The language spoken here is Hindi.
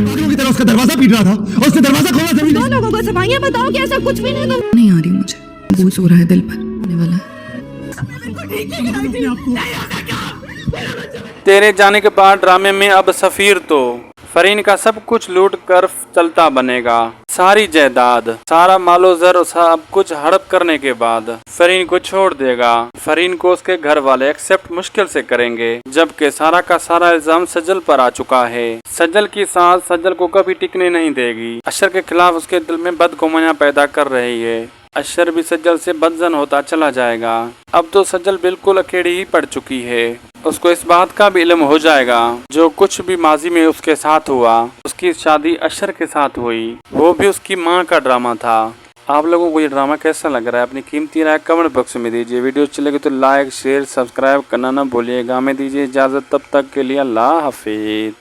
पागलों की तरह उसका दरवाजा पीट रहा था और उसने दरवाजा खोला तभी। दो लोगों को सफाइयां बताओ कि ऐसा कुछ भी नहीं तुम। नहीं आ रही मुझे, बोझ हो रहा है दिल पर, आने वाला है। तेरे जाने के बाद ड्रामे में अब सफीर तो फरीन का सब कुछ लूट कर चलता बनेगा। सारी जायदाद, सारा मालो जर, सब कुछ हड़प करने के बाद फरीन को छोड़ देगा। फरीन को उसके घर वाले एक्सेप्ट मुश्किल से करेंगे, जबकि सारा का सारा इल्जाम सजल पर आ चुका है। सजल की सास सजल को कभी टिकने नहीं देगी। अशर के खिलाफ उसके दिल में बदगुमानियां पैदा कर रही है। अशर भी सजल से बदजन होता चला जाएगा। अब तो सजल बिल्कुल अकेली ही पड़ चुकी है। उसको इस बात का भी इल्म हो जाएगा जो कुछ भी माजी में उसके साथ हुआ, उसकी शादी अशर के साथ हुई, वो भी उसकी माँ का ड्रामा था। आप लोगों को ये ड्रामा कैसा लग रहा है? अपनी कीमती राय कमेंट बॉक्स में दीजिए। वीडियो अच्छी लगे तो लाइक शेयर सब्सक्राइब करना ना भूलिएगा। हमें दीजिए इजाज़त, तब तक के लिए अल्लाह हाफिज़।